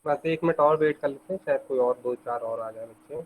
बस 1 मिनट और वेट कर लेते हैं, शायद कोई और दो चार और आ जाए बच्चे।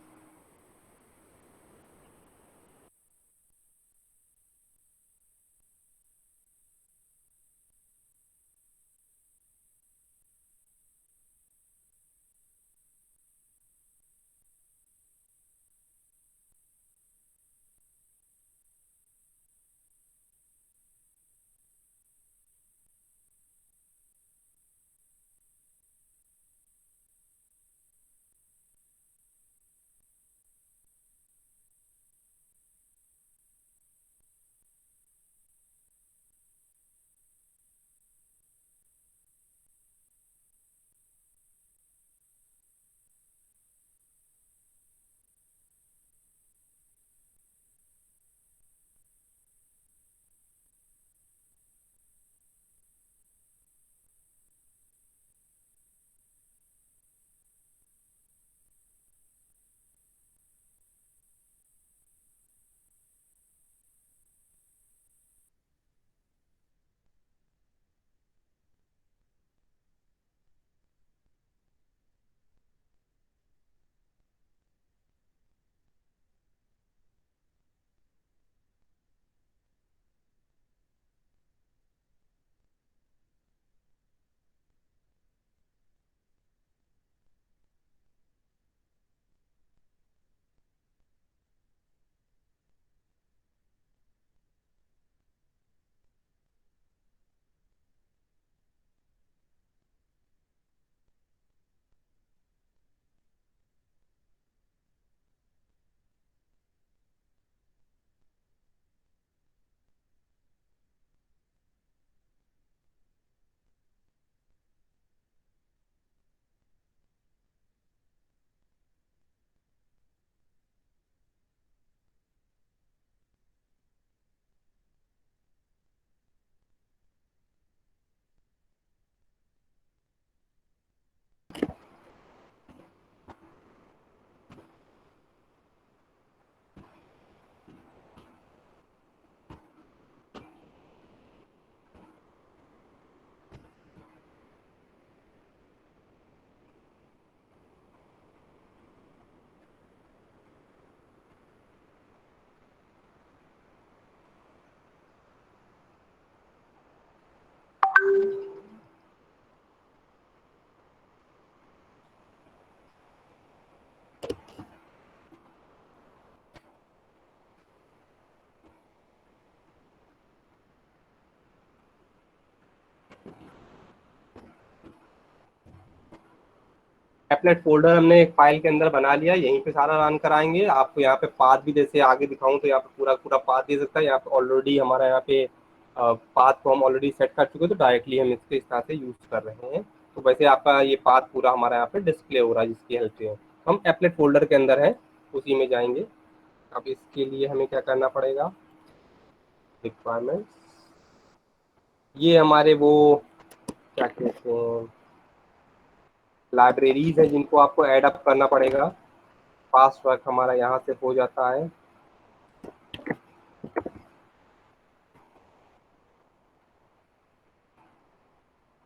एप्लेट फोल्डर हमने एक फाइल के अंदर बना लिया, यहीं पे सारा रन कराएंगे। आपको यहाँ पे पाथ भी जैसे आगे दिखाऊं तो यहाँ पे पूरा पूरा पाथ दे सकता है। यहाँ पे ऑलरेडी हमारा यहाँ पे पाथ को हम ऑलरेडी सेट कर चुके हैं, तो डायरेक्टली हम इसके इस तरह से यूज कर रहे हैं। तो वैसे आपका ये पाथ पूरा हमारा यहाँ पे डिस्प्ले हो रहा है, जिसकी हेल्प से हम एप्लेट फोल्डर के अंदर है उसी में जाएंगे। अब इसके लिए हमें क्या करना पड़ेगा, रिक्वायरमेंट, ये हमारे वो क्या कहते हैं लाइब्रेरीज है जिनको आपको ऐड अप करना पड़ेगा। पास वर्क हमारा यहाँ से हो जाता है।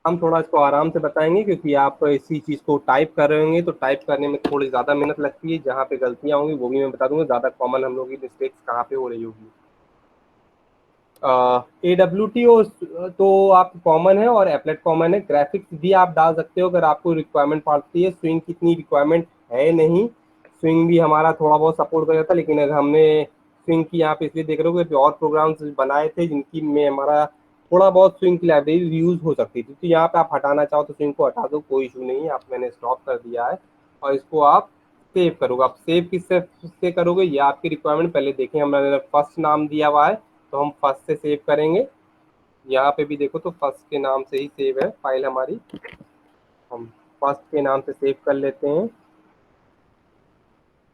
हम थोड़ा इसको आराम से बताएंगे, क्योंकि आप इसी चीज़ को टाइप कर रहे होंगे तो टाइप करने में थोड़ी ज़्यादा मेहनत लगती है। जहाँ पे गलतियाँ होंगी वो भी मैं बता दूंगा, ज़्यादा कॉमन हम लोग की मिस्टेक्स कहाँ पे हो रही होगी। AWT तो आप कॉमन है और एप्लेट कॉमन है। ग्राफिक्स भी आप डाल सकते हो अगर आपको रिक्वायरमेंट पड़ती है। स्विंग कितनी रिक्वायरमेंट है नहीं, स्विंग भी हमारा थोड़ा बहुत सपोर्ट कर जाता है, लेकिन अगर हमने स्विंग की यहाँ पे इसलिए देख रहे हो कि और प्रोग्राम्स बनाए थे जिनकी में हमारा थोड़ा बहुत स्विंग की लाइब्रेरी यूज हो सकती थी। तो यहाँ पे आप हटाना चाहो तो स्विंग को हटा दो, कोई इशू नहीं है। आप मैंने स्टॉप कर दिया है और इसको आप सेव करोगे। आप सेव किससे करोगे, ये आपकी रिक्वायरमेंट पहले देखें। हमने फर्स्ट नाम दिया हुआ है तो हम फर्स्ट से सेव करेंगे। यहाँ पे भी देखो तो फर्स्ट के नाम से ही सेव है फाइल हमारी, हम फर्स्ट के नाम से सेव कर लेते हैं।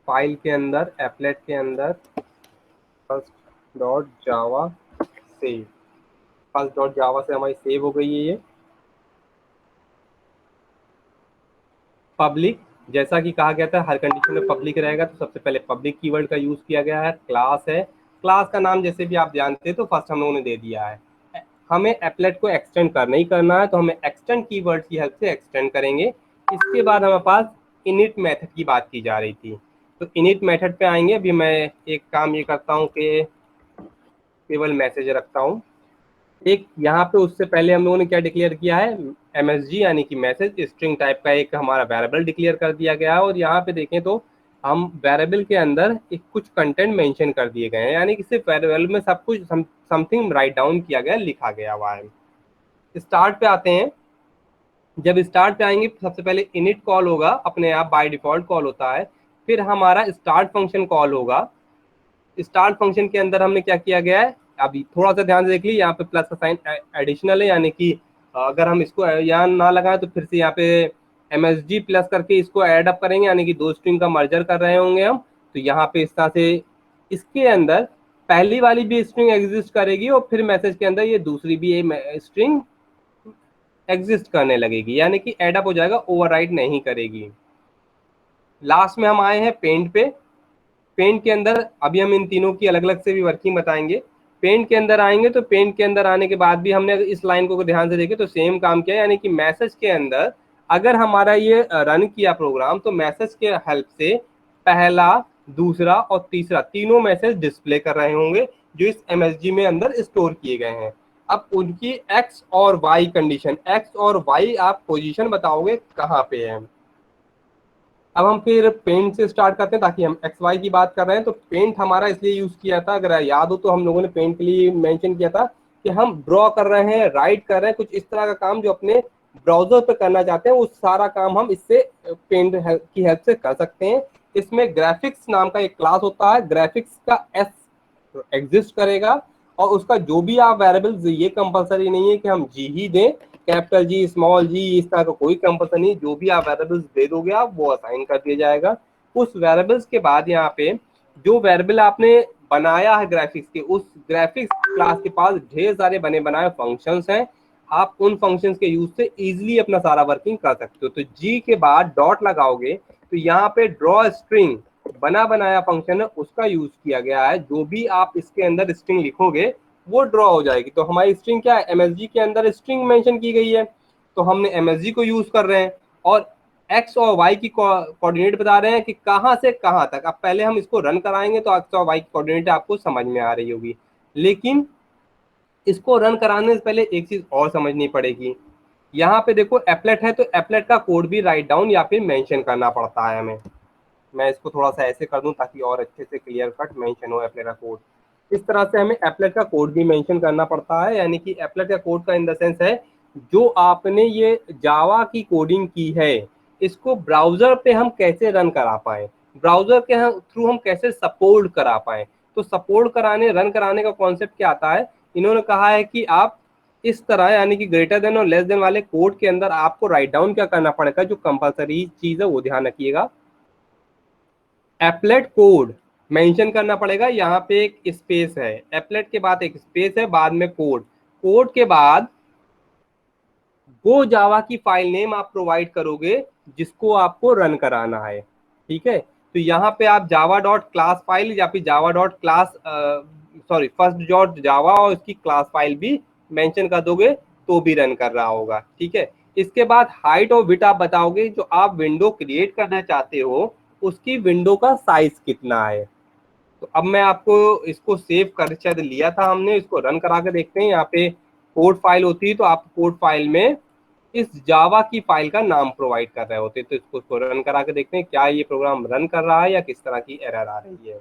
फाइल के अंदर एप्लेट के अंदर फर्स्ट डॉट जावा सेव, फर्स्ट डॉट जावा से हमारी सेव हो गई है ये। पब्लिक, जैसा कि कहा गया था हर कंडीशन में पब्लिक रहेगा, तो सबसे पहले पब्लिक कीवर्ड का यूज किया गया है। क्लास है, क्लास का नाम जैसे भी आप जानते हैं तो फर्स्ट हम लोगों ने दे दिया है। हमें एप्लेट को एक्सटेंड करना ही करना है, तो हमें एक्सटेंड कीवर्ड की हेल्प से एक्सटेंड करेंगे। इसके बाद हमारे पास इनिट मेथड की बात की जा रही थी। तो इनिट मेथड पे आएंगे। अभी मैं एक काम ये करता हूँ कि केवल मैसेज रखता हूँ। एक यहाँ पे उससे पहले हम लोगों ने क्या डिक्लेयर किया है, एमएसजी यानी कि मैसेज स्ट्रिंग टाइप का एक हमारा वेरिएबल डिक्लेयर कर दिया गया है। और यहाँ पे देखें तो हम वेरिएबल के अंदर एक कुछ कंटेंट मेंशन कर दिए गए हैं, यानी कि सिर्फ वेरिएबल में सब कुछ समथिंग राइट डाउन किया गया, लिखा गया हुआ है। स्टार्ट पे आते हैं। जब स्टार्ट पे आएंगे सबसे पहले इनिट कॉल होगा, अपने आप बाय डिफॉल्ट कॉल होता है। फिर हमारा स्टार्ट फंक्शन कॉल होगा। स्टार्ट फंक्शन के अंदर हमने क्या किया गया है, अभी थोड़ा सा ध्यान से देख लीजिए, यहाँ पे प्लस का साइन एडिशनल है, यानी कि अगर हम इसको यहाँ ना लगाएं तो फिर से यहाँ पे एमएसजी प्लस करके इसको ऐड अप करेंगे, यानी कि दो स्ट्रिंग का मर्जर कर रहे होंगे हम। तो यहाँ पे इस तरह से इसके अंदर पहली वाली भी स्ट्रिंग एग्जिस्ट करेगी और फिर मैसेज के अंदर ये दूसरी भी स्ट्रिंग एग्जिस्ट करने लगेगी, यानी कि एड अप हो जाएगा, ओवरराइट नहीं करेगी। लास्ट में हम आए हैं पेंट पे। पेंट के अंदर अभी हम इन तीनों की अलग अलग से भी वर्किंग बताएंगे। पेंट के अंदर आएंगे तो पेंट के अंदर आने के बाद भी हमने इस लाइन को ध्यान से देखे तो सेम काम किया, यानी कि मैसेज के अंदर अगर हमारा ये रन किया प्रोग्राम तो मैसेज के हेल्प से पहला, दूसरा और तीसरा तीनों मैसेज डिस्प्ले कर रहे होंगे जो इस एमएसजी में अंदर स्टोर किए गए हैं। अब उनकी एक्स और वाई कंडीशन, एक्स और वाई आप पोजीशन बताओगे कहाँ पे है। अब हम फिर पेंट से स्टार्ट करते हैं, ताकि हम एक्स वाई की बात कर रहे हैं तो पेंट हमारा इसलिए यूज किया था, अगर याद हो तो हम लोगों ने पेंट के लिए मेंशन किया था कि हम ड्रॉ कर रहे हैं, राइट कर रहे हैं, कुछ इस तरह का काम जो अपने ब्राउजर पे करना चाहते हैं, वो सारा काम हम इससे पेंट की हेल्प से कर सकते हैं। इसमें ग्राफिक्स नाम का एक क्लास होता है, ग्राफिक्स का एस एग्जिस्ट करेगा और उसका जो भी आप वेरिएबल्स, ये कंपलसरी नहीं है कि हम जी ही दें, कैपिटल जी, स्मॉल जी, इस तरह का कोई कंपलसरी नहीं, जो भी आप वेरिएबल्स दे दोगे आप वो असाइन कर दिया जाएगा। उस वेरिएबल्स के बाद यहाँ पे जो वेरिएबल आपने बनाया है ग्राफिक्स के, उस ग्राफिक्स क्लास के पास ढेर सारे बने बनाए फंक्शंस हैं। आप उन फंक्शंस के यूज से इजीली अपना सारा वर्किंग कर सकते हो। तो जी के बाद डॉट लगाओगे तो यहाँ पे ड्रॉ स्ट्रिंग बना बनाया फंक्शन है, उसका यूज किया गया है। जो भी आप इसके अंदर स्ट्रिंग लिखोगे वो ड्रॉ हो जाएगी। तो हमारी स्ट्रिंग क्या है, एमएसजी के अंदर स्ट्रिंग मेंशन की गई है तो हमने एमएसजी को यूज कर रहे हैं और एक्स और वाई की कोऑर्डिनेट बता रहे हैं कि कहां से कहां तक। अब पहले हम इसको रन कराएंगे तो एक्स और वाई की कोऑर्डिनेट आपको समझ में आ रही होगी, लेकिन इसको रन कराने से पहले एक चीज और समझनी पड़ेगी। यहाँ पे देखो एप्लेट है तो एप्लेट का कोड भी राइट डाउन या फिर मेंशन करना पड़ता है हमें। मैं इसको थोड़ा सा ऐसे कर दूं ताकि और अच्छे से क्लियर कट मेंशन हो एप्लेट का कोड। इस तरह से हमें एप्लेट का कोड भी मेंशन करना पड़ता है, यानी कि एप्लेट का कोड का इन द सेंस है जो आपने ये जावा की कोडिंग की है इसको ब्राउजर पे हम कैसे रन करा पाए, ब्राउजर के थ्रू हम कैसे सपोर्ट करा पाए। तो सपोर्ट कराने, रन कराने का कॉन्सेप्ट क्या आता है, इन्होंने कहा है कि आप इस तरह, यानी कि ग्रेटर देन और लेस देन वाले कोड के अंदर आपको राइट डाउन क्या करना पड़ेगा, जो कंपलसरी चीज है वो ध्यान रखिएगा, एप्लेट कोड मेंशन करना पड़ेगा। यहाँ पे एक स्पेस है, एप्लेट के बाद एक स्पेस है, बाद में कोड, कोड के बाद वो जावा की फाइल नेम आप प्रोवाइड करोगे जिसको आपको रन कराना है। ठीक है, तो यहाँ पे आप जावा डॉट क्लास फाइल या फिर Java dot class sorry first dot जावा और इसकी क्लास फाइल भी मेंशन कर दोगे तो भी रन कर रहा होगा। ठीक है, इसके बाद हाइट और विड्थ आप बताओगे, जो आप विंडो क्रिएट करना चाहते हो उसकी विंडो का साइज कितना है। तो अब मैं आपको इसको सेव कर शायद लिया था हमने, इसको रन करा के देखते हैं। यहाँ पे कोड फाइल होती है तो आप कोड फाइल में इस जावा की फाइल का नाम प्रोवाइड कर रहे होते, तो इसको रन करा के देखते हैं क्या ये प्रोग्राम रन कर रहा है या किस तरह की एरर आ रही है।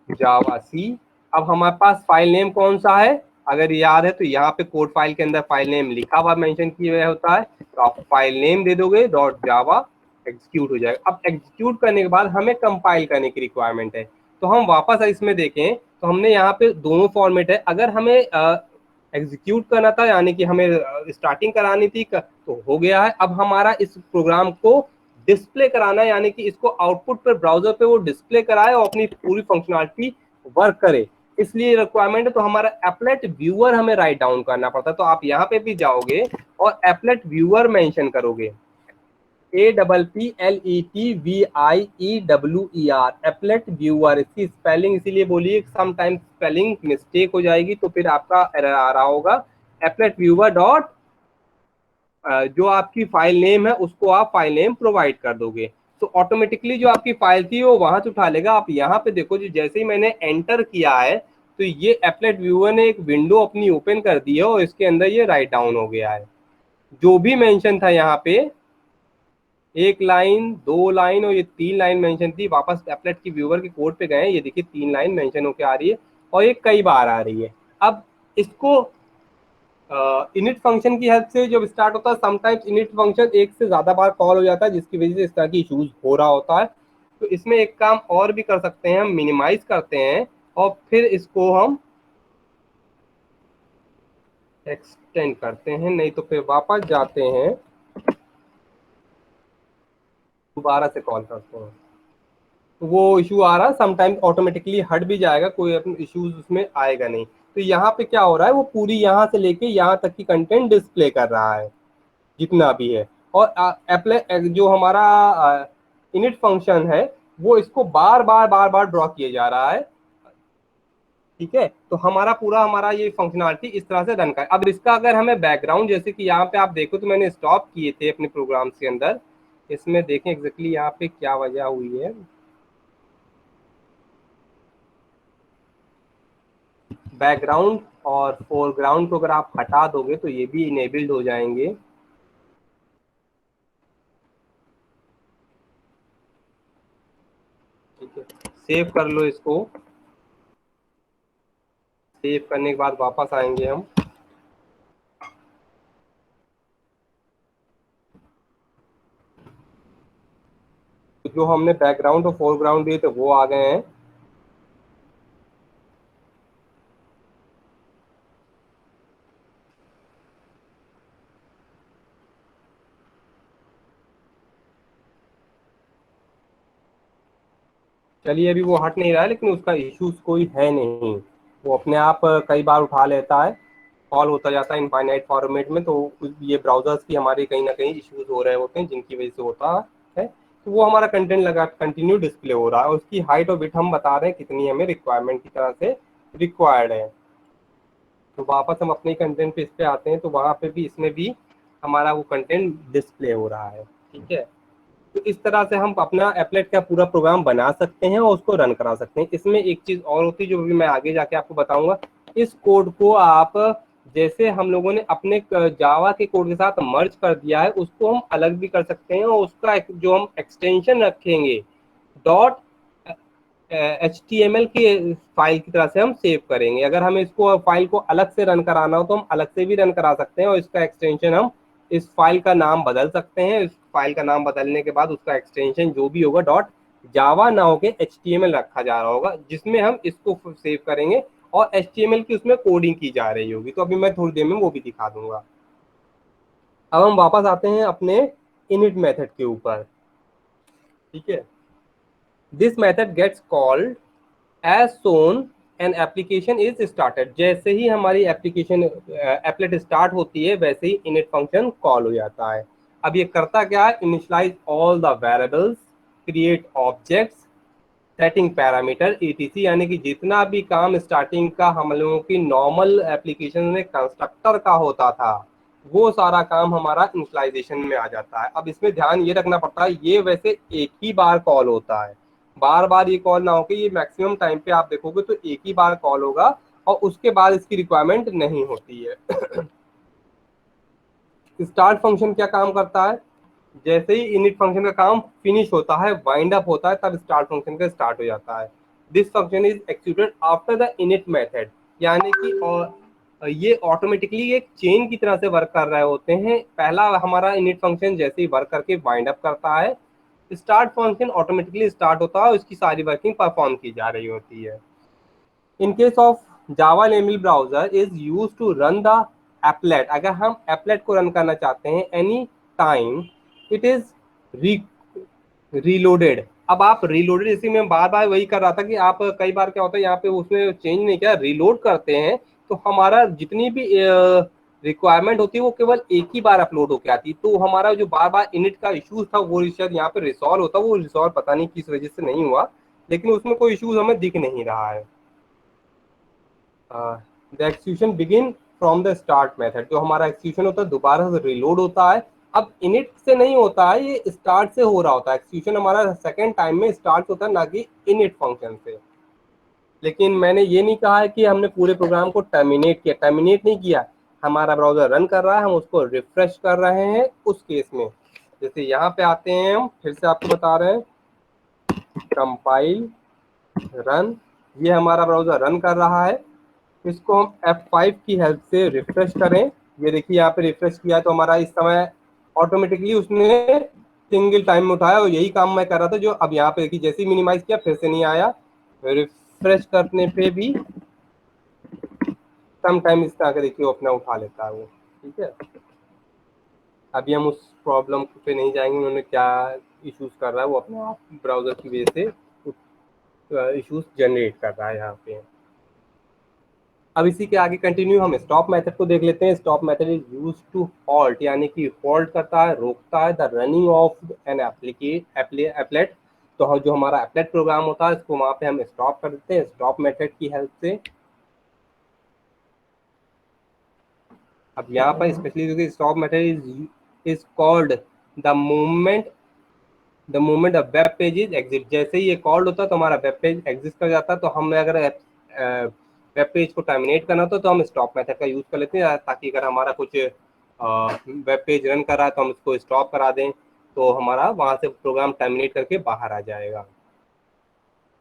जावा सी, अब हमारे पास फाइल नेम कौन सा है, अगर याद है तो यहाँ पे कोड फाइल के अंदर फाइल नेम लिखा हुआ मेंशन किया गया होता है, तो आप फाइल नेम दे दोगे डॉट जावा, एग्जीक्यूट हो जाएगा। अब एग्जीक्यूट करने के बाद हमें कंपाइल करने की रिक्वायरमेंट है, तो हम वापस इसमें देखें तो हमने यहाँ पे दोनों फॉर्मेट है। अगर हमें एग्जीक्यूट करना था यानी कि हमें स्टार्टिंग करानी थी तो हो गया है। अब हमारा इस प्रोग्राम को डिस्प्ले कराना है, यानी कि इसको आउटपुट पर ब्राउजर पे वो डिस्प्ले कराए और अपनी पूरी फंक्शनलिटी वर्क करे, इसलिए रिक्वायरमेंट है। तो हमारा एप्लेट व्यूअर हमें राइट डाउन करना पड़ता है। तो आप यहाँ पे भी जाओगे और एप्लेट व्यूअर मेंशन करोगे, APPLETVIEWER, एप्लेट व्यूअर। इसकी स्पेलिंग इसीलिए बोलिए समटाइम्स स्पेलिंग मिस्टेक हो जाएगी तो फिर आपका एरर आ रहा होगा। एप्लेट व्यूअर डॉट जो आपकी फाइल नेम है उसको आप फाइल नेम प्रोवाइड कर दोगे, तो ऑटोमेटिकली जो आपकी फाइल थी वो वहां से उठा लेगा। आप यहाँ पे देखो, जो जैसे ही मैंने एंटर किया है तो ये एप्लेट व्यूअर ने एक विंडो अपनी ओपन कर दी है और इसके अंदर ये राइट डाउन हो गया है। जो भी मेंशन था यहाँ पे, एक लाइन, दो लाइन और ये तीन लाइन मेंशन थी, वापस एप्लेट की व्यूअर के कोड पे गए, ये देखिए तीन लाइन मेंशन होके आ रही है और ये कई बार आ रही है। अब इसको इनिट फंक्शन की हेल्प से जब स्टार्ट होता है, समटाइम्स इनिट फंक्शन एक से ज्यादा बार कॉल हो जाता है, जिसकी वजह से इस तरह की इश्यूज हो रहा होता है। तो इसमें एक काम और भी कर सकते हैं, हम मिनिमाइज करते हैं और फिर इसको हम एक्सटेंड करते हैं, नहीं तो फिर वापस जाते हैं, दोबारा से कॉल करते हैं। तो वो इशू आ रहा है, समटाइम्स ऑटोमेटिकली हट भी जाएगा, कोई अपने इश्यूज उसमें आएगा नहीं। तो यहाँ पे क्या हो रहा है, वो पूरी यहाँ से लेके यहाँ तक की कंटेंट डिस्प्ले कर रहा है जितना भी है। और एप्ले जो हमारा इनिट फंक्शन है वो इसको बार बार बार बार ड्रॉ किया जा रहा है। ठीक है, तो हमारा ये फंक्शनलिटी इस तरह से रन कर। अब इसका अगर हमें बैकग्राउंड, जैसे कि यहाँ पे आप देखो तो मैंने स्टॉप किए थे अपने प्रोग्राम के अंदर, इसमें देखें एग्जैक्टली यहाँ पे क्या वजह हुई है। बैकग्राउंड और फोरग्राउंड को अगर आप हटा दोगे तो ये भी इनेबल्ड हो जाएंगे। ठीक है, सेव कर लो इसको। सेव करने के बाद वापस आएंगे हम। तो जो हमने बैकग्राउंड और फोरग्राउंड दिए थे वो आ गए हैं। चलिए, अभी वो हट नहीं रहा है, लेकिन उसका इश्यूज कोई है नहीं, वो अपने आप कई बार उठा लेता है, कॉल होता जाता है इनफाइनाइट फॉर्मेट में। तो ये ब्राउजर्स की हमारे कहीं ना कहीं इश्यूज हो रहे होते हैं जिनकी वजह से होता है। तो वो हमारा कंटेंट लगा कंटिन्यू डिस्प्ले हो रहा है, और उसकी हाइट और विड्थ हम बता रहे हैं कितनी हमें रिक्वायरमेंट की तरह से रिक्वायर्ड है। तो वापस हम अपने कंटेंट पे इस पे आते हैं, तो वहाँ पे भी, इसमें भी हमारा वो कंटेंट डिस्प्ले हो रहा है। ठीक है, तो इस तरह से हम अपना एप्लेट का पूरा प्रोग्राम बना सकते हैं और उसको रन करा सकते हैं। इसमें एक चीज और होती है जो भी मैं आगे जाके आपको बताऊंगा। इस कोड को आप, जैसे हम लोगों ने अपने जावा के कोड के साथ मर्ज कर दिया है, उसको हम अलग भी कर सकते हैं, और उसका जो हम एक्सटेंशन रखेंगे डॉट HTML की फाइल की तरह से हम सेव करेंगे। अगर हमें इसको फाइल को अलग से रन कराना हो तो हम अलग से भी रन करा सकते हैं, और इसका एक्सटेंशन हम इस फाइल का नाम बदल सकते हैं। इस फाइल का नाम बदलने के बाद उसका एक्सटेंशन जो भी होगा डॉट जावा ना होके HTML रखा जा रहा होगा, जिसमें हम इसको सेव करेंगे और HTML की उसमें कोडिंग की जा रही होगी। तो अभी मैं थोड़ी देर में वो भी दिखा दूंगा। अब हम वापस आते हैं अपने इनिट मेथड के ऊपर। ठीक है, this method gets called as soon an application is started. जैसे ही हमारी एप्लीकेशन एप्लेट स्टार्ट होती है वैसे ही इनिट फंक्शन कॉल हो जाता है। अब ये करता क्या है, initialize all the variables, create objects, setting parameter etc, यानी कि जितना भी काम स्टार्टिंग का हम लोगों की नॉर्मल एप्लीकेशन में कंस्ट्रक्टर का होता था, वो सारा काम हमारा इनिशियलाइजेशन में आ जाता है। अब इसमें ध्यान ये रखना पड़ता है, ये वैसे एक ही बार कॉल होता है, बार बार ये कॉल ना होकर, ये मैक्सिमम टाइम पे आप देखोगे तो एक ही बार कॉल होगा और उसके बाद इसकी रिक्वायरमेंट नहीं होती है। स्टार्ट फंक्शन क्या काम करता है, जैसे ही इनिट फंक्शन का काम फिनिश होता है, वाइंड अप होता है, तब स्टार्ट फंक्शन का स्टार्ट हो जाता है। This function is executed after the init method, यानी कि और ये ऑटोमेटिकली एक चेन की तरह से वर्क कर रहे होते हैं। पहला हमारा इनिट फंक्शन जैसे ही वर्क करके वाइंड अप करता है, स्टार्ट फंक्शन ऑटोमेटिकली स्टार्ट होता है और उसकी सारी वर्किंग परफॉर्म की जा रही होती है। In case of Java enable browser is used to run the applet, अगर हम applet को रन करना चाहते हैं any time it is reloaded। अब आप reloaded, इसी में बार बार वही कर रहा था कि आप कई बार क्या होता है यहाँ पे उसने चेंज नहीं किया, रीलोड करते हैं तो हमारा जितनी भी रिक्वायरमेंट होती है वो केवल एक ही बार अपलोड होकर आती है। तो हमारा जो बार बार इनिट का इश्यूज था वो शायद यहाँ पे रिसॉल्व होता, वो रिसॉल्व पता नहीं किस वजह से नहीं हुआ, लेकिन उसमें कोई इश्यूज हमें दिख नहीं रहा है। The execution begin from the start method. जो हमारा एक्सक्यूशन होता है दोबारा से रिलोड होता है। अब इनिट से नहीं होता है, ये स्टार्ट से हो रहा होता है। एक्सक्यूशन हमारा सेकेंड टाइम में स्टार्ट होता है, ना कि इनिट फंक्शन से। लेकिन मैंने ये नहीं कहा है कि हमने पूरे प्रोग्राम को टर्मिनेट किया, टर्मिनेट नहीं किया। हमारा ब्राउजर रन कर रहा है, हम उसको रिफ्रेश कर रहे हैं उस केस में। जैसे यहाँ पे आते हैं, हम फिर से आपको बता रहे हैं, कंपाइल रन, ये हमारा ब्राउजर रन कर रहा है। इसको हम F5 की हेल्प से रिफ्रेश करें। ये देखिए यहाँ पे रिफ्रेश किया तो हमारा इस समय ऑटोमेटिकली उसने सिंगल टाइम में उठाया, और यही काम मैं कर रहा था। जो अब यहाँ पे देखिए जैसे ही मिनिमाइज किया फिर से नहीं आया, रिफ्रेश करने पे भी सम टाइम इस तरह का देखिए वो अपना उठा लेता है वो। ठीक है, अभी हम उस प्रॉब्लम पे नहीं जाएंगे, उन्होंने क्या इश्यूज कर रहा है, वो अपने आप ब्राउजर की वजह से इश्यूज जनरेट कर रहा है यहाँ पे। अब इसी के आगे कंटिन्यू हम स्टॉप मेथड को देख लेते हैं। Stop method is use to halt, यानी कि हॉल्ट करता है, रोकता है the running of an applet. तो जो हमारा एप्लेट प्रोग्राम होता है इसको वहाँ पे हम स्टॉप कर देते हैं स्टॉप मेथड की हेल्प से। अब यहाँ पर specially stop method is called the movement the web page is exit. जैसे ही ये कॉल्ड होता है तो हमारा वेब पेज एग्जिट कर जाता है। तो हमें अगर वेब पेज को टर्मिनेट करना तो हम स्टॉप मेथड का यूज कर लेते हैं, ताकि अगर हमारा कुछ वेब पेज रन कर रहा है तो हम इसको स्टॉप करा दें, तो हमारा वहां से प्रोग्राम टर्मिनेट करके बाहर आ जाएगा।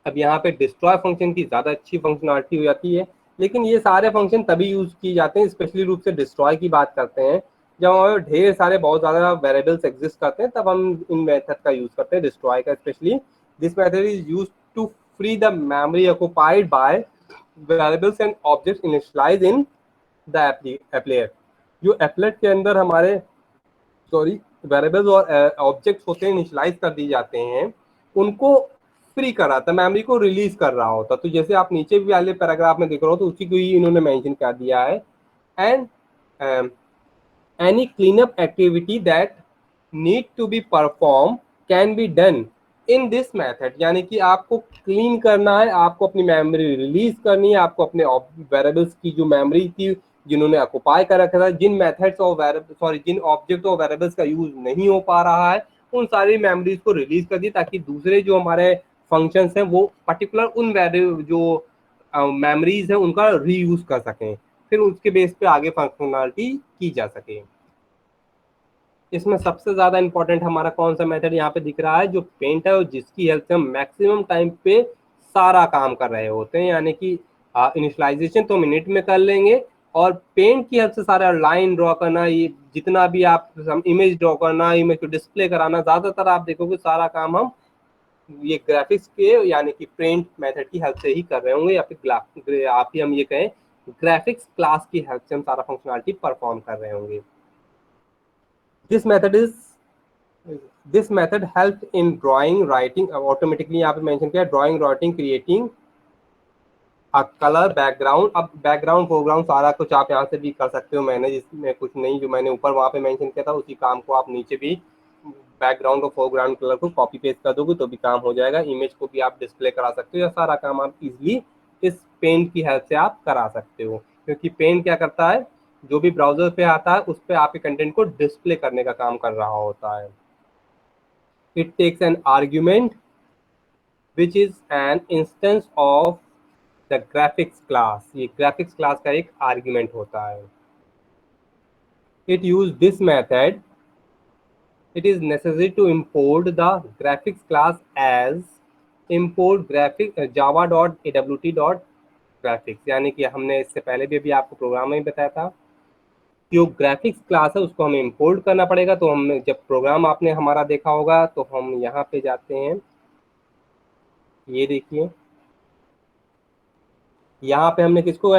अब यहाँ पे डिस्ट्रॉय फंक्शन की ज़्यादा अच्छी फंक्शनलिटी हो जाती है, लेकिन ये सारे फंक्शन तभी यूज किए जाते हैं, स्पेशली रूप से डिस्ट्रॉय की बात करते हैं जब हमारे ढेर सारे बहुत ज़्यादा वेरिएबल्स एग्जिस्ट करते हैं, तब हम इन मेथड का यूज करते हैं डिस्ट्रॉय का। Specially this method is use to free the memory occupied by variables and objects initialize in the applet. जो एप्लेट के अंदर हमारे वेरिएबल्स और ऑब्जेक्ट्स होते हैं इनिशियलाइज कर दिए जाते हैं, उनको फ्री कर रहा था, मेमोरी को रिलीज कर रहा होता। तो जैसे आप नीचे भी वाले पैराग्राफ में देख रहे हो तो उसी को ही इन्होंने मेंशन कर दिया है। And any cleanup activity that need to be perform can be done in this method. यानी कि आपको क्लीन करना है, आपको अपनी मेमोरी रिलीज करनी है, आपको अपने वेरिएबल्स की जो मेमोरी थी जिन्होंने ऑक्युपाई कर रखा था, जिन मेथड्स और जिन ऑब्जेक्ट और वेरिएबल्स का यूज नहीं हो पा रहा है, उन सारी मेमोरीज को रिलीज कर दी, ताकि दूसरे जो हमारे फंक्शंस हैं वो पर्टिकुलर उन जो मेमोरीज हैं उनका रीयूज कर सकें, फिर उसके बेस पे आगे फंक्शनलिटी की जा सके। इसमें सबसे ज्यादा इंपॉर्टेंट हमारा कौन सा मेथड यहाँ पे दिख रहा है, जो पेंट है, और जिसकी हेल्प से हम मैक्सिमम टाइम पे सारा काम कर रहे होते हैं। यानी कि इनिशियलाइजेशन तो मिनट में कर लेंगे, और पेंट की हेल्प से सारा लाइन ड्रॉ करना, ये जितना भी आप इमेज ड्रॉ करना, इमेज को डिस्प्ले कराना, ज्यादातर आप देखोगे सारा काम हम ये ग्राफिक्स के यानी कि पेंट मेथड की हेल्प से ही कर रहे होंगे, या फिर आप ही हम ये कहें ग्राफिक्स क्लास की हेल्प से हम सारा फंक्शनलिटी परफॉर्म कर रहे होंगे। This method is this method help in drawing writing, automatically यहाँ पे मेंशन किया drawing writing creating a colour background. अब बैकग्राउंड फोरग्राउंड सारा कुछ आप यहाँ से भी कर सकते हो मैनेज, इसमें कुछ नहीं, जो मैंने ऊपर वहाँ पे मेंशन किया था उसी काम को आप नीचे भी बैकग्राउंड और फोरग्राउंड कलर को कॉपी पेस्ट कर दोगे तो भी काम हो जाएगा। इमेज को भी आप डिस्प्ले करा सकते हो, या सारा काम आप इजिली इस पेंट की हेल्प से आप करा सकते हो, क्योंकि पेंट क्या करता है, जो भी ब्राउजर पे आता है उस पर आपके कंटेंट को डिस्प्ले करने का काम कर रहा होता है। It takes an argument which is an instance of the graphics class. ये ग्राफिक्स क्लास का एक आर्ग्यूमेंट होता है। It use this method it is necessary to import the graphics class as import graphic java.awt.graphics। यानी कि हमने इससे पहले भी अभी आपको प्रोग्राम में बताया था, जो ग्राफिक्स क्लास है उसको हमें इंपोर्ट करना पड़ेगा। तो हम जब प्रोग्राम आपने हमारा देखा होगा तो हम यहाँ पे जाते हैं, ये देखिए यहाँ पे हमने किसको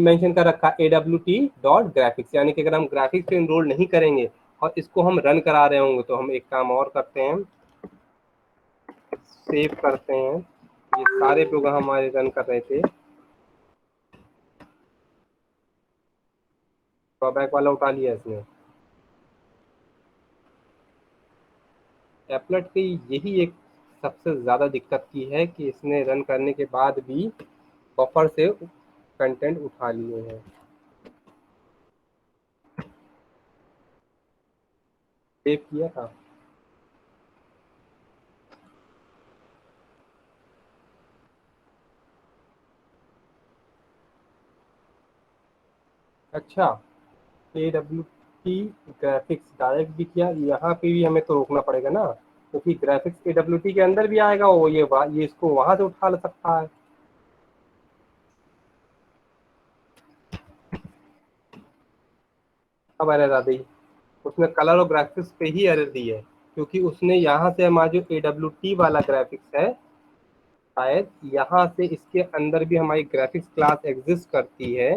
मेंशन कर रखा, awt.graphics। यानी कि अगर हम ग्राफिक्स पे इनरोल नहीं करेंगे और इसको हम रन करा रहे होंगे, तो हम एक काम और करते हैं, सेव करते हैं, ये सारे प्रोग्राम हमारे रन कर रहे थे, ड्रॉबैक वाला उठा लिया इसने। एप्लेट की यही एक सबसे ज़्यादा दिक्कत की है कि इसने रन करने के बाद भी बफर से कंटेंट उठा लिए हैं। सेव किया था। अच्छा, AWT ग्राफिक्स डायरेक्ट भी किया, यहाँ पे भी हमें तो रोकना पड़ेगा ना, क्योंकि ग्राफिक्स AWT के अंदर भी आएगा वो, ये इसको वहां से उठा सकता है। अब एरर आ गई, उसने कलर और ग्राफिक्स पे ही एरर दी है, क्योंकि उसने यहाँ से हमारा जो AWT वाला ग्राफिक्स है, शायद यहाँ से इसके अंदर भी हमारी ग्राफिक्स क्लास एग्जिस्ट करती है,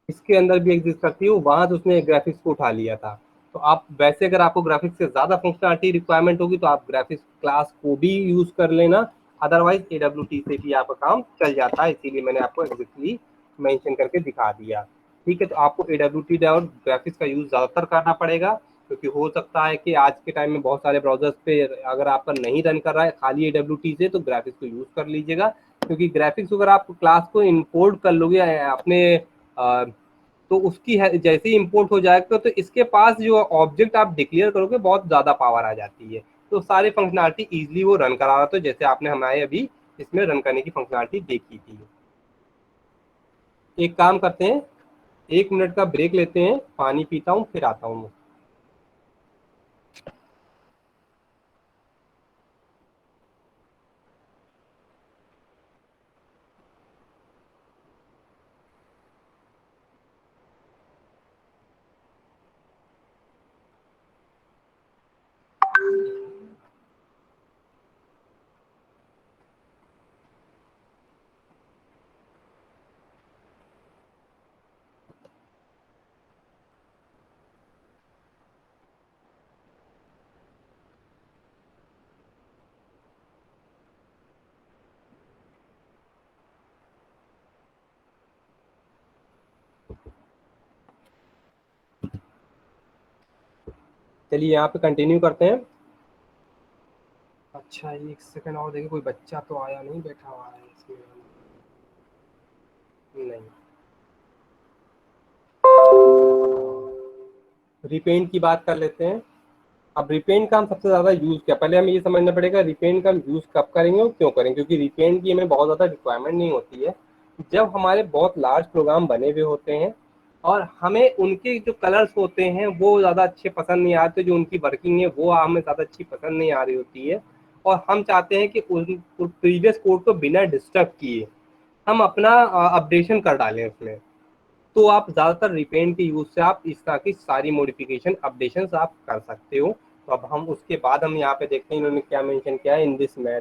इसके अंदर भी एग्जिस्ट करती है, वहां से उसने ग्राफिक्स को उठा लिया था। तो आप वैसे अगर आपको ग्राफिक्स से ज्यादा फंक्शनलिटी रिक्वायरमेंट होगी तो आप ग्राफिक्स क्लास को भी यूज कर लेना, अदरवाइज AWT से भी आपका काम चल जाता है, इसीलिए मैंने आपको एग्जैक्टली मेंशन करके दिखा दिया। ठीक है, तो आपको AWT और ग्राफिक्स का यूज ज्यादातर करना पड़ेगा, क्योंकि हो सकता है कि आज के टाइम में बहुत सारे ब्राउजर्स पे अगर आपका नहीं रन कर रहा है खाली AWT से, तो ग्राफिक्स को यूज कर लीजिएगा, क्योंकि ग्राफिक्स अगर आप क्लास को इंपोर्ट कर लोगे अपने तो उसकी जैसे ही इंपोर्ट हो जाएगा तो इसके पास जो ऑब्जेक्ट आप डिक्लेयर करोगे बहुत ज़्यादा पावर आ जाती है, तो सारी फंक्शनलिटी इजीली वो रन करा रहा था, जैसे आपने हमारे अभी इसमें रन करने की फंक्शनलिटी देखी थी। एक काम करते हैं, 1 मिनट का ब्रेक लेते हैं, पानी पीता हूँ फिर आता हूँ। चलिए यहाँ पे कंटिन्यू करते हैं। अच्छा, 1 सेकंड और देखिए, कोई बच्चा तो आया नहीं, बैठा हुआ है इसमें? नहीं। रिपेंट की बात कर लेते हैं। अब रिपेंट का हम सबसे ज्यादा यूज क्या, पहले हमें ये समझना पड़ेगा रिपेंट का हम यूज कब करेंगे और क्यों करेंगे, क्योंकि रिपेंट की हमें बहुत ज्यादा रिक्वायरमेंट नहीं होती है जब हमारे बहुत लार्ज प्रोग्राम बने हुए होते हैं और हमें उनके जो कलर्स होते हैं वो ज़्यादा अच्छे पसंद नहीं आते, जो उनकी वर्किंग है वो हमें ज़्यादा अच्छी पसंद नहीं आ रही होती है, और हम चाहते हैं कि उन प्रीवियस कोड को बिना डिस्टर्ब किए हम अपना अपडेशन कर डालें उसमें। तो आप ज़्यादातर रिपेंट के यूज़ से आप इस तरह की सारी मॉडिफिकेशन अपडेशन आप कर सकते हो। तो अब हम उसके बाद हम यहाँ पे देखते हैं इन्होंने क्या मेंशन किया है, in this math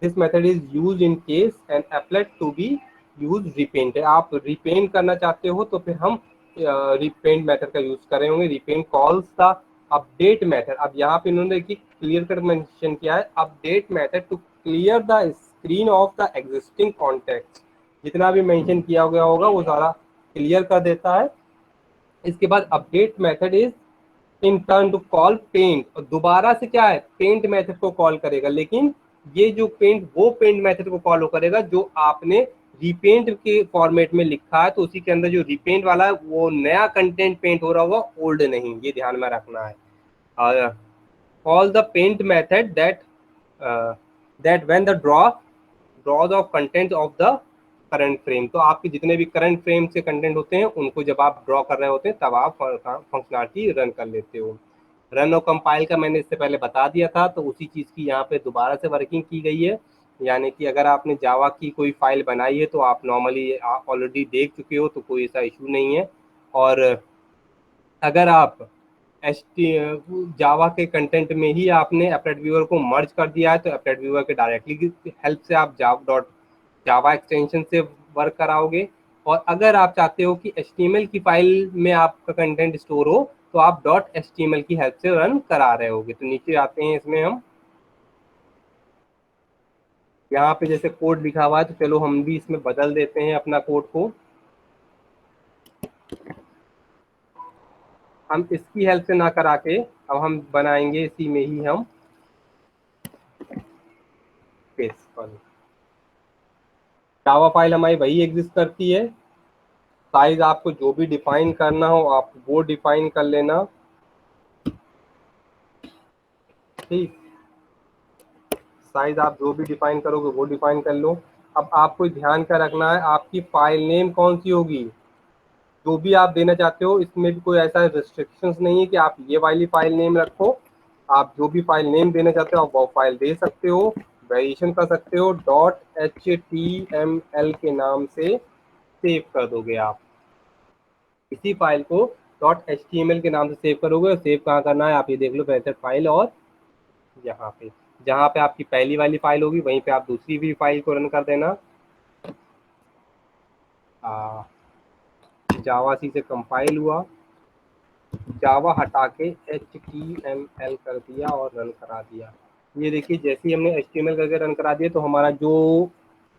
this method is use in case and applet to be use repaint है। आप रिपेंट करना चाहते हो तो फिर हम रिपेंट मेथड का यूज कर रहे होंगे। Repent calls the update method, अब यहाँ पे इन्होंने देखिए क्लियर कर मेंशन किया है, update method to clear the screen of the existing contact, जितना भी मेंशन किया गया होगा वो सारा क्लियर कर देता है। इसके बाद update method is in turn to call paint, और दोबारा से क्या है, पेंट मेथड को कॉल करेगा, लेकिन ये जो पेंट वो पेंट मेथड को कॉल करेगा जो आपने रिपेंट के फॉर्मेट में लिखा है, तो उसी के अंदर जो रिपेंट वाला है वो नया कंटेंट पेंट हो रहा होगा, ओल्ड नहीं, ये ध्यान में रखना है। Call the paint method that when the draws of content of the current frame, तो आपके जितने भी करंट फ्रेम से कंटेंट होते हैं उनको जब आप ड्रॉ कर रहे होते हैं तब आप फंक्शनलिटी रन कर लेते हो। रन और कंपाइल का मैंने इससे पहले बता दिया था, तो उसी चीज़ की यहाँ पे दोबारा से वर्किंग की गई है, यानी कि अगर आपने जावा की कोई फाइल बनाई है तो आप नॉर्मली आप ऑलरेडी देख चुके हो तो कोई ऐसा इशू नहीं है। और अगर आप एच जावा के कंटेंट में ही आपने एप्लेट व्यूअर को मर्ज कर दिया है तो एप्लेट व्यूअर के डायरेक्टली हेल्प से आप जावा एक्सटेंशन से वर्क कराओगे। और अगर आप चाहते हो कि HTML की फाइल में आपका कंटेंट स्टोर हो तो आप .html की हेल्प से रन करा रहे होगे। तो नीचे आते हैं, इसमें हम यहाँ पे जैसे कोड लिखा हुआ है तो चलो हम भी इसमें बदल देते हैं अपना कोड को। हम इसकी हेल्प से ना करा के अब हम बनाएंगे इसी में ही हम पेस्ट, जावा फाइल हमारी वही एग्जिस्ट करती है, साइज आपको जो भी डिफाइन करना हो आप वो डिफाइन कर लेना। ठीक, साइज आप जो भी डिफाइन करोगे वो डिफाइन कर लो। अब आपको ध्यान का रखना है आपकी फाइल नेम कौन सी होगी, जो भी आप देना चाहते हो इसमें भी कोई ऐसा रिस्ट्रिक्शंस नहीं है कि आप ये वाली फाइल नेम रखो। आप जो भी फाइल नेम देना चाहते हो आप वो फाइल दे सकते हो, वेरिएशन कर सकते हो, .html के नाम से सेव कर दोगे आप इसी फाइल को। .html के नाम से सेव करोगे और सेव कहाँ करना है आप ये देख लो, बेहतर फाइल और यहाँ पे जहाँ पे आपकी पहली वाली फाइल होगी वहीं पे आप दूसरी भी फाइल को रन कर देना। जावा सी से कंपाइल हुआ, जावा हटा के HTML कर दिया और रन करा दिया। ये देखिए जैसे ही हमने HTML करके रन करा दिया तो हमारा जो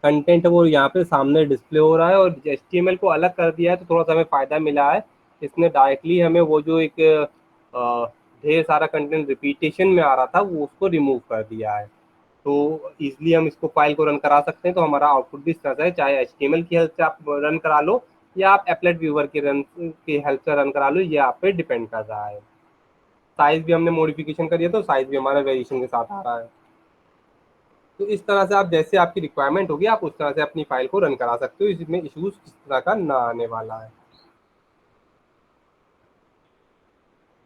कंटेंट है वो यहाँ पे सामने डिस्प्ले हो रहा है, और HTML को अलग कर दिया है तो थोड़ा सा हमें फ़ायदा मिला है। इसने डायरेक्टली हमें वो जो एक ढेर सारा कंटेंट रिपीटेशन में आ रहा था वो उसको रिमूव कर दिया है। तो इजीली हम इसको फाइल को रन करा सकते हैं। तो हमारा आउटपुट भी इस तरह से है, चाहे HTML की हेल्प से आप रन करा लो या आप एप्लेट व्यूअर की हेल्प से रन करा लो, ये आप पे डिपेंड कर रहा है। साइज भी हमने मॉडिफिकेशन करी है तो साइज भी हमारा वेरिएशन के साथ आ रहा है। तो इस तरह से आप जैसे आपकी रिक्वायरमेंट होगी आप उस तरह से अपनी फाइल को रन करा सकते हो, इसमें इश्यूज किस तरह का ना आने वाला है।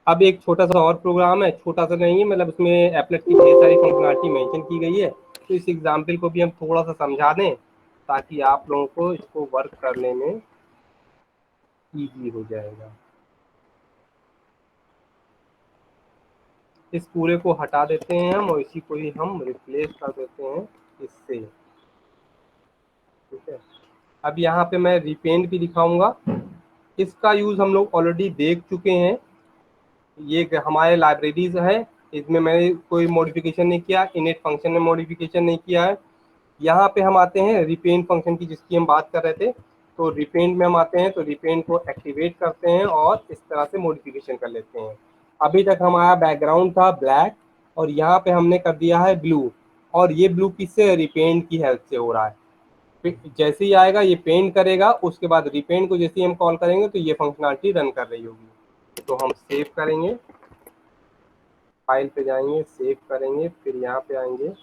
अब एक छोटा सा और प्रोग्राम है, छोटा सा नहीं है, मतलब उसमें एप्लेट की ढेर सारी फंक्शनलिटी मेंशन की गई है। तो इस एग्जाम्पल को भी हम थोड़ा सा समझा दें ताकि आप लोगों को इसको वर्क करने में ईजी हो जाएगा। इस पूरे को हटा देते हैं हम और इसी को ही हम रिप्लेस कर देते हैं इससे। ठीक है, अब यहाँ पे मैं रिपेंट भी दिखाऊंगा, इसका यूज हम लोग ऑलरेडी देख चुके हैं। ये हमारे लाइब्रेरीज है, इसमें मैंने कोई मॉडिफिकेशन नहीं किया, इनिट फंक्शन में मॉडिफिकेशन नहीं किया है। यहाँ पे हम आते हैं रिपेंट फंक्शन की जिसकी हम बात कर रहे थे। तो रिपेंट में हम आते हैं तो रिपेंट को एक्टिवेट करते हैं और इस तरह से मॉडिफिकेशन कर लेते हैं। अभी तक हमारा बैकग्राउंड था ब्लैक और यहाँ पे हमने कर दिया है ब्लू, और ये ब्लू किससे, रिपेंट की हेल्प से हो रहा है। जैसे ही आएगा ये पेंट करेगा, उसके बाद रिपेंट को जैसे ही हम कॉल करेंगे तो ये फंक्शनलिटी रन कर रही होगी। तो हम सेव करेंगे, फाइल पे जाएंगे, सेव करेंगे, फिर यहाँ पे आएंगे,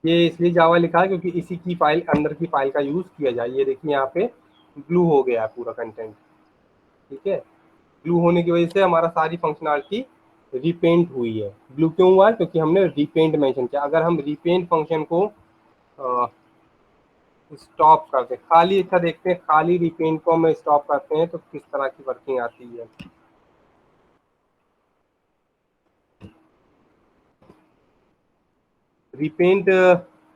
ये इसलिए जावा लिखा है क्योंकि इसी की फाइल अंदर की फाइल का यूज किया जाए। ये देखिए यहाँ पे ब्लू हो गया है पूरा कंटेंट। ठीक है, ब्लू होने की वजह से हमारा सारी फंक्शनलिटी रिपेंट हुई है। ब्लू क्यों हुआ है, क्योंकि हमने रिपेंट मेंशन किया। अगर हम रिपेंट फंक्शन को स्टॉप करते हैं, खाली अच्छा देखते हैं, खाली रिपेंट को हम स्टॉप करते हैं तो किस तरह की वर्किंग आती है। रिपेंट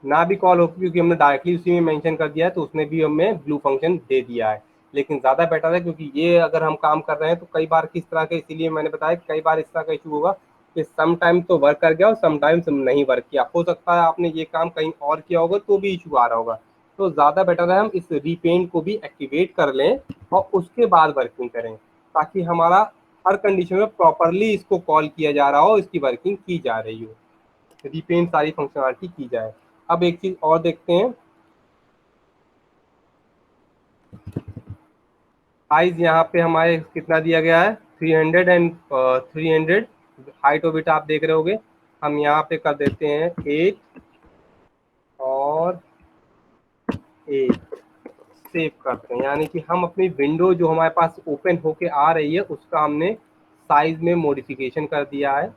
ना भी कॉल हो क्योंकि हमने डायरेक्टली उसी में मेंशन कर दिया है तो उसने भी हमें ब्लू फंक्शन दे दिया है। लेकिन ज़्यादा बेटर है क्योंकि ये अगर हम काम कर रहे हैं तो कई बार किस तरह के, इसीलिए मैंने बताया कई बार इस तरह का इशू होगा कि समटाइम तो वर्क कर गया और समटाइम्स नहीं वर्क किया। हो सकता है आपने ये काम कहीं और किया होगा तो भी इशू आ रहा होगा। तो ज़्यादा बेटर है हम इस रिपेंट को भी एक्टिवेट कर लें और उसके बाद वर्किंग करें, ताकि हमारा हर कंडीशन में प्रॉपरली इसको कॉल किया जा रहा हो, इसकी वर्किंग की जा रही हो, रिपेंट सारी फंक्शनलिटी की जाए। अब एक चीज और देखते हैं, साइज यहाँ पे हमारे कितना दिया गया है, 300 एंड 300। हाइट ऑफ इट आप देख रहे होगे, हम यहाँ पे कर देते हैं 8 और 8, सेव करते हैं। यानी कि हम अपनी विंडो जो हमारे पास ओपन होके आ रही है उसका हमने साइज में मॉडिफिकेशन कर दिया है।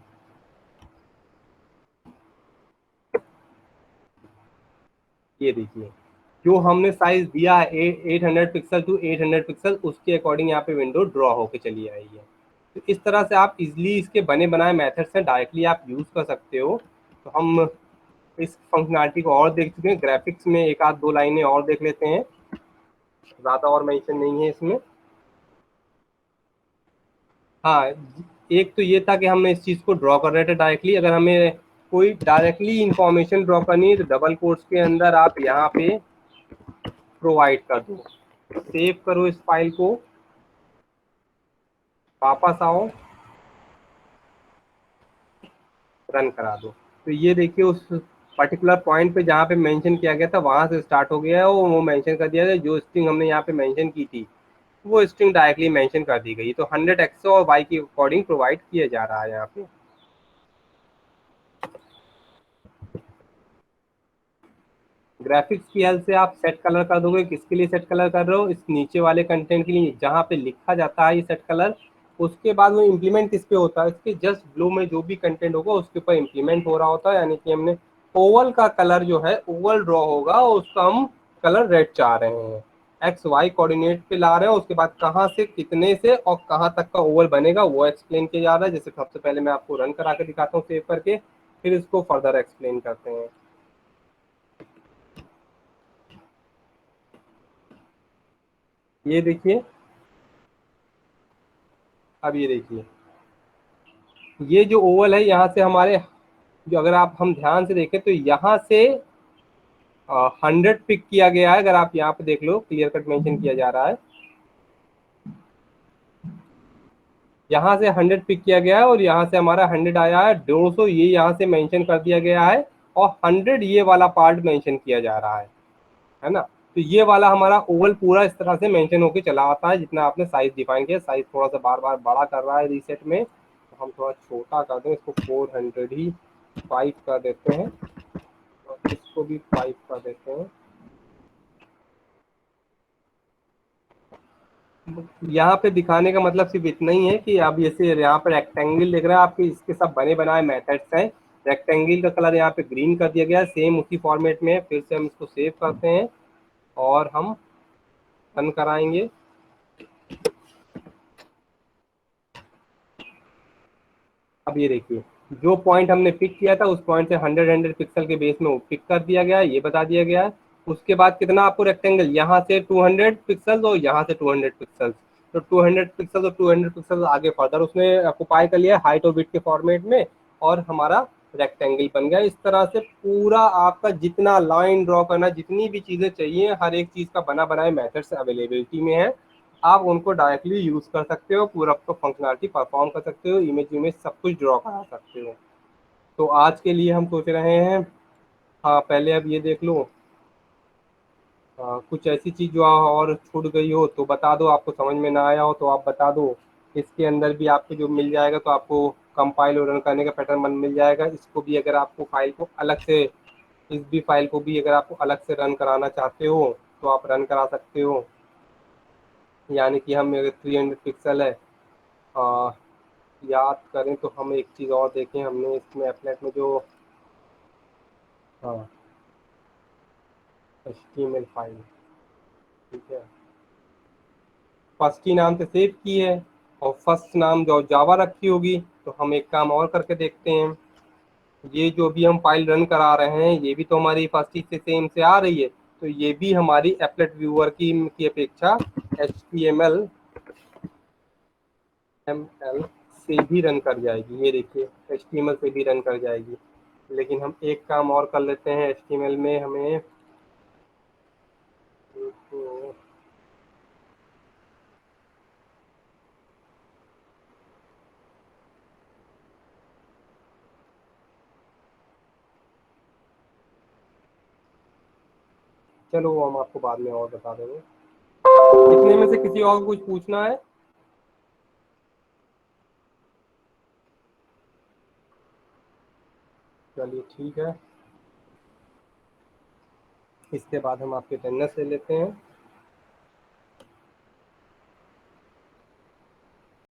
ये देखिए जो हमने साइज दिया है 800 पिक्सल टू 800 पिक्सल, उसके अकॉर्डिंग यहाँ पे विंडो ड्रॉ होके चली आई है। तो इस तरह से आप इजिली इसके बने बनाए मेथड से डायरेक्टली आप यूज़ कर सकते हो। तो हम इस फंक्शनलिटी को और देख चुके हैं, ग्राफिक्स में एक आध दो लाइनें और देख लेते हैं, ज़्यादा और मेंशन नहीं है इसमें। हाँ, एक तो ये था कि हमने इस चीज़ को ड्रॉ कर रहे थे डायरेक्टली। अगर हमें कोई डायरेक्टली इंफॉर्मेशन ड्रॉ करनी है तो डबल कोट्स के अंदर आप यहाँ पे प्रोवाइड कर दो, सेव करो इस फाइल को, वापस आओ, रन करा दो। तो ये देखिए उस पर्टिकुलर पॉइंट पे जहाँ पे मेंशन किया गया था वहां से स्टार्ट हो गया है, वो मेंशन कर दिया गया, जो स्ट्रिंग हमने यहाँ पे मेंशन की थी वो स्ट्रिंग डायरेक्टली मेंशन कर दी गई। तो 100 और वाई की अकॉर्डिंग प्रोवाइड किया जा रहा है यहाँ पे। ग्राफिक्स की हेल्प से आप सेट कलर कर दोगे। किसके लिए सेट कलर कर रहे हो? इस नीचे वाले कंटेंट के लिए जहाँ पे लिखा जाता है ये सेट कलर, उसके बाद वो इम्प्लीमेंट किस पे होता है? इसके जस्ट ब्लू में जो भी कंटेंट होगा उसके ऊपर इम्प्लीमेंट हो रहा होता है। यानी कि हमने ओवल का कलर जो है ओवल ड्रॉ होगा उसका हम कलर रेड चाह रहे हैं, एक्स वाई कोऑर्डिनेट पे ला रहे हैं। उसके बाद कहाँ से कितने से और कहाँ तक का ओवल बनेगा वो एक्सप्लेन किया जा रहा है। जैसे सबसे पहले मैं आपको रन करा के दिखाता हूँ सेव करके, फिर इसको फर्दर एक्सप्लेन करते हैं। ये देखिए, अब ये देखिए ये जो ओवल है यहाँ से हमारे, जो अगर आप हम ध्यान से देखें तो यहाँ से 100 पिक किया गया है। अगर आप यहाँ पे देख लो क्लियर कट मेंशन किया जा रहा है, यहाँ से 100 पिक किया गया है और यहाँ से हमारा 100 आया है। 200 ये यहाँ से मेंशन कर दिया गया है और 100 ये वाला पार्ट मेंशन किया जा रहा है ना। तो ये वाला हमारा ओवल पूरा इस तरह से मेंशन होकर चला आता है जितना आपने साइज डिफाइन किया। साइज थोड़ा सा बार बार बड़ा कर रहा है रीसेट में, तो हम थोड़ा छोटा कर दें इसको, 400 ही 5 कर देते हैं और इसको भी 5 कर देते हैं। यहाँ पे दिखाने का मतलब सिर्फ इतना ही है कि अब जैसे यहाँ पर रेक्टेंगल दिख रहा है आपके, इसके सब बने बनाए मेथड्स हैं। रेक्टेंगल का कलर यहाँ पे ग्रीन कर दिया गया है, सेम उसी फॉर्मेट में है। फिर से हम इसको सेव करते हैं और हम रन कराएंगे। अब ये देखिए जो पॉइंट हमने पिक किया था उस पॉइंट से 100 पिक्सल के बेस में वो पिक कर दिया गया है, ये बता दिया गया है। उसके बाद कितना आपको रेक्टेंगल, यहाँ से 200 पिक्सल और यहाँ से 200 पिक्सल, तो 200 पिक्सल और 200 पिक्सल आगे फर्दर उसने ऑक्यूपाई कर लिया हाइट और विड्थ के फॉर्मेट में, और हमारा रेक्टेंगल बन गया। इस तरह से पूरा आपका जितना लाइन ड्रॉ करना, जितनी भी चीजें चाहिए, हर एक चीज का बना बनाए मेथड्स अवेलेबिलिटी में है। आप उनको डायरेक्टली यूज कर सकते हो, पूरा आपको फंक्शनलिटी परफॉर्म कर सकते हो, इमेज इमेज सब कुछ ड्रॉ करा सकते हो। तो आज के लिए हम सोच रहे हैं, हाँ पहले अब ये देख लो, कुछ ऐसी चीज जो और छूट गई हो तो बता दो, आपको समझ में ना आया हो तो आप बता दो। इसके अंदर भी आपको जो मिल जाएगा तो आपको कंपाइल और रन करने का पैटर्न बन मिल जाएगा। इसको भी अगर आपको फाइल को अलग से, इस भी फाइल को भी अगर आपको अलग से रन कराना चाहते हो तो आप रन करा सकते हो। यानी कि हम अगर 300 पिक्सल है, आ, याद करें तो हम एक चीज़ और देखें, हमने इसमें एप्लेट में जो, हाँ HTML फाइल, ठीक है, फर्स्ट ही नाम से सेव की है और फर्स्ट नाम जो जावा रखी होगी। तो हम एक काम और करके देखते हैं, ये जो भी हम फाइल रन करा रहे हैं ये भी तो हमारी फर्स्ट ही से सेम से आ रही है, तो ये भी हमारी एप्लेट व्यूअर की अपेक्षा HTML से भी रन कर जाएगी। ये देखिए HTML से भी रन कर जाएगी। लेकिन हम एक काम और कर लेते हैं, HTML में हमें तो, चलो वो हम आपको बाद में और बता देंगे। इतने में से किसी और को कुछ पूछना है? चलिए ठीक है, इसके बाद हम आपके अटेंडेंस ले लेते हैं।